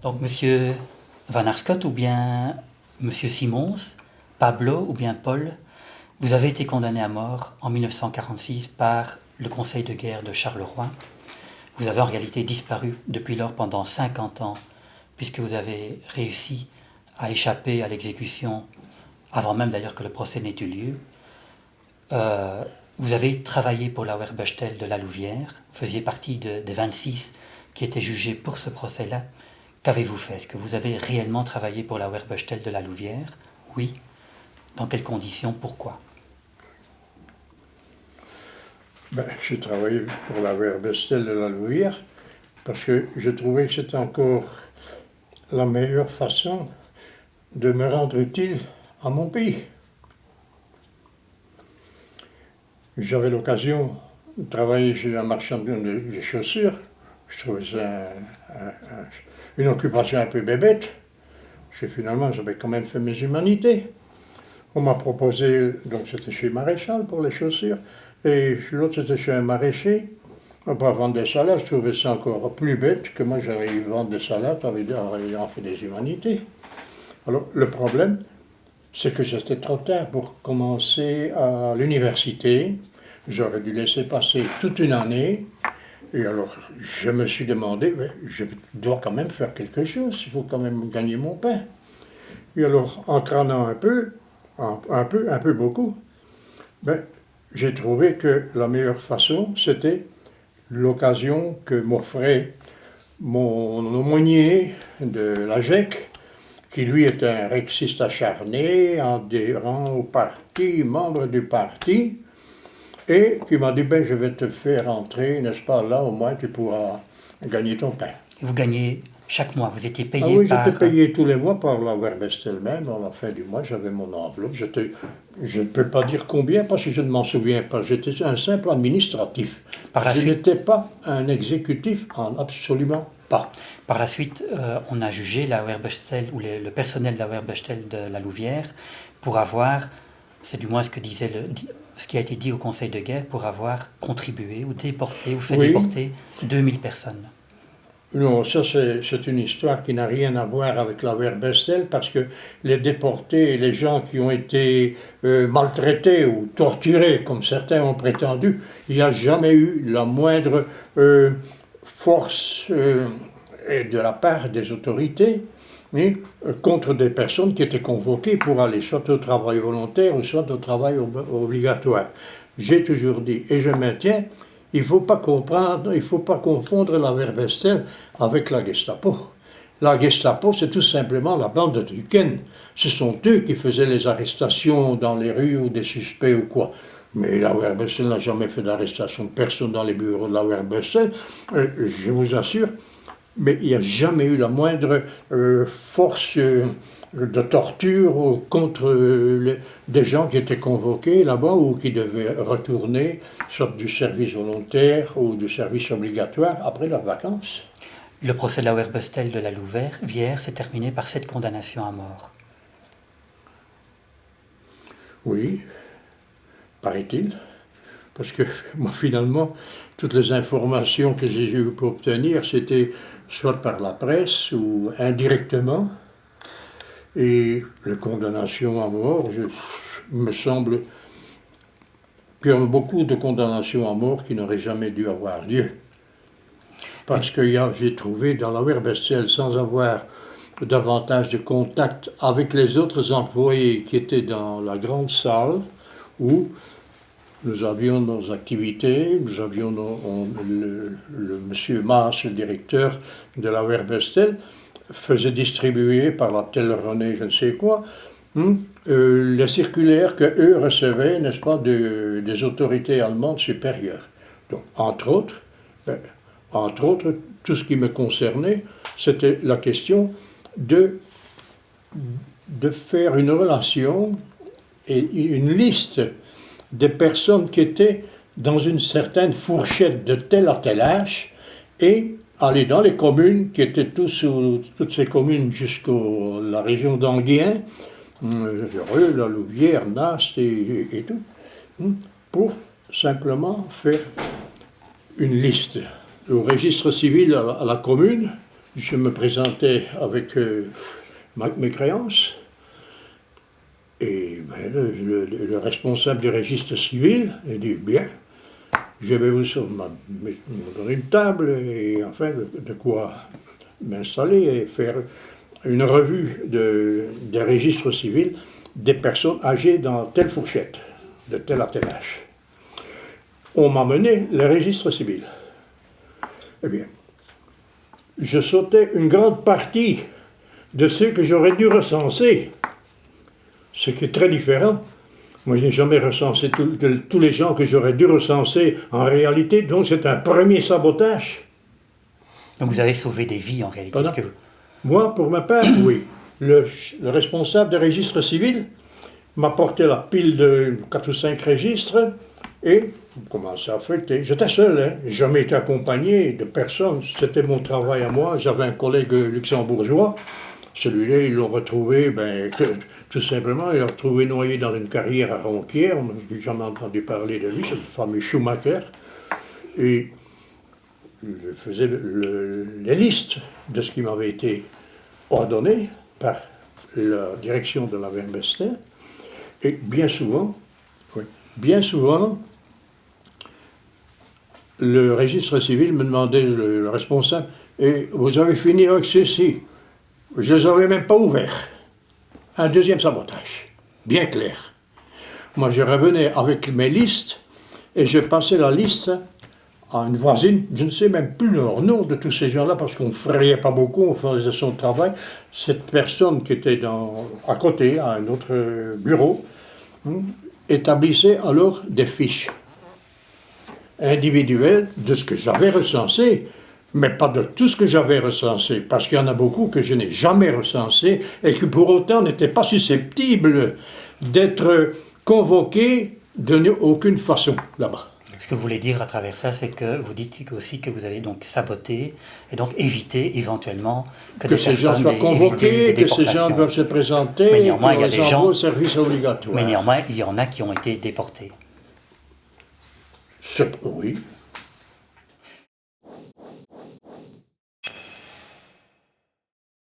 Donc, Monsieur Van Arscott ou bien Monsieur Simons, Pablo ou bien Paul, vous avez été condamné à mort en 1946 par le Conseil de guerre de Charleroi. Vous avez en réalité disparu depuis lors pendant 50 ans, puisque vous avez réussi à échapper à l'exécution avant même d'ailleurs que le procès n'ait eu lieu. Vous avez travaillé pour la Werbechtel de la Louvière, vous faisiez partie des 26 qui étaient jugés pour ce procès-là. Qu'avez-vous fait? Est-ce que vous avez réellement travaillé pour la Werbechtel de la Louvière? Oui. Dans quelles conditions? Pourquoi? J'ai travaillé pour la Werbechtel de la Louvière parce que je trouvais que c'était encore la meilleure façon de me rendre utile à mon pays. J'avais l'occasion de travailler chez un marchand de chaussures. Je trouvais ça une occupation un peu bébête. Parce que finalement, j'avais quand même fait mes humanités. On m'a proposé, donc c'était chez Maréchal pour les chaussures, et l'autre c'était chez un maraîcher. Pour vendre des salades, je trouvais ça encore plus bête que moi j'allais vendre des salades en ayant fait des humanités. Alors le problème, c'est que j'étais trop tard pour commencer à l'université. J'aurais dû laisser passer toute une année. Et alors, je me suis demandé, je dois quand même faire quelque chose, il faut quand même gagner mon pain. Et alors, en crânant un peu beaucoup, j'ai trouvé que la meilleure façon, c'était l'occasion que m'offrait mon aumônier de la GEC, qui lui est un rexiste acharné, adhérent au parti, membre du parti, et qui m'a dit, je vais te faire entrer, n'est-ce pas, là au moins tu pourras gagner ton pain. Vous gagnez chaque mois, vous étiez payé Ah oui, par... j'étais payé tous les mois par la Werbechtel même, à la fin du mois j'avais mon enveloppe, je ne peux pas dire combien parce que je ne m'en souviens pas, j'étais un simple administratif. Je n'étais pas un exécutif, absolument pas. Par la suite, on a jugé la Werbechtel ou le personnel de la Werbechtel de la Louvière pour avoir, c'est du moins ce qui a été dit au Conseil de guerre, pour avoir contribué ou déporté ou fait déporter 2000 personnes. Non, ça c'est une histoire qui n'a rien à voir avec la Werbechtel parce que les déportés et les gens qui ont été maltraités ou torturés, comme certains ont prétendu, il n'y a jamais eu la moindre force de la part des autorités contre des personnes qui étaient convoquées pour aller soit au travail volontaire ou soit au travail obligatoire. J'ai toujours dit, et je maintiens, il ne faut pas confondre la Werbechtel avec la Gestapo. La Gestapo, c'est tout simplement la bande de Duquesne. Ce sont eux qui faisaient les arrestations dans les rues ou des suspects ou quoi. Mais la Werbechtel n'a jamais fait d'arrestation de personne dans les bureaux de la Werbechtel, je vous assure. Mais il n'y a jamais eu la moindre force de torture contre des gens qui étaient convoqués là-bas ou qui devaient retourner, soit du service volontaire ou du service obligatoire après leurs vacances. Le procès de la Werbechtel de la Louvière s'est terminé par 7 condamnations à mort. Oui, paraît-il. Parce que moi, finalement, toutes les informations que j'ai eu pour obtenir, c'était soit par la presse ou indirectement. Et les condamnations à mort, il me semble qu'il y a beaucoup de condamnations à mort qui n'auraient jamais dû avoir lieu. Parce que j'ai trouvé dans la Werbechtel, sans avoir davantage de contact avec les autres employés qui étaient dans la grande salle, où nous avions nos activités, nous avions le monsieur Maas, le directeur de la Werbechtel, faisait distribuer par la telle René, je ne sais quoi, les circulaires qu'eux recevaient, n'est-ce pas, des autorités allemandes supérieures. Donc, entre autres, tout ce qui me concernait, c'était la question de faire une relation et une liste des personnes qui étaient dans une certaine fourchette de tel à tel âge et aller dans les communes qui étaient toutes ces communes jusqu'à la région d'Anguien, la Louvière, Nast et tout, pour simplement faire une liste au registre civil à la commune je me présentais avec mes créances. Et ben, le responsable du registre civil a dit, bien, je vais vous donner une table et enfin de quoi m'installer et faire une revue des registres civils des personnes âgées dans telle fourchette, de tel à tel âge. On m'a mené le registre civil. Eh bien, je sautais une grande partie de ceux que j'aurais dû recenser, ce qui est très différent. Moi, je n'ai jamais recensé tous les gens que j'aurais dû recenser en réalité, donc c'est un premier sabotage. Donc vous avez sauvé des vies en réalité. Moi, pour ma part, oui. Le responsable des registres civils m'a porté la pile de 4 ou 5 registres et on commençait à feuilleter. J'étais seul, hein. J'ai jamais été accompagné de personne. C'était mon travail à moi. J'avais un collègue luxembourgeois. Celui-là, ils l'ont retrouvé, tout simplement, ils l'ont retrouvé noyé dans une carrière à Ronquière. On n'a jamais entendu parler de lui, c'est le fameux Schumacher. Et je faisais les listes de ce qui m'avait été ordonné par la direction de la Verbestin. Et bien souvent, le registre civil me demandait, le responsable, et vous avez fini avec ceci. Je ne les avais même pas ouverts. Un deuxième sabotage, bien clair. Moi, je revenais avec mes listes et je passais la liste à une voisine. Je ne sais même plus leur nom de tous ces gens-là parce qu'on ne frayait pas beaucoup, on faisait son travail. Cette personne qui était à côté, à un autre bureau, établissait alors des fiches individuelles de ce que j'avais recensé. Mais pas de tout ce que j'avais recensé, parce qu'il y en a beaucoup que je n'ai jamais recensé et qui pour autant n'étaient pas susceptibles d'être convoqués de aucune façon là-bas. Ce que vous voulez dire à travers ça, c'est que vous dites aussi que vous avez donc saboté et donc évité éventuellement que ces gens soient convoqués, que ces gens doivent se présenter, mais néanmoins, il y a des des gens au service obligatoire. Mais néanmoins, il y en a qui ont été déportés. Oui.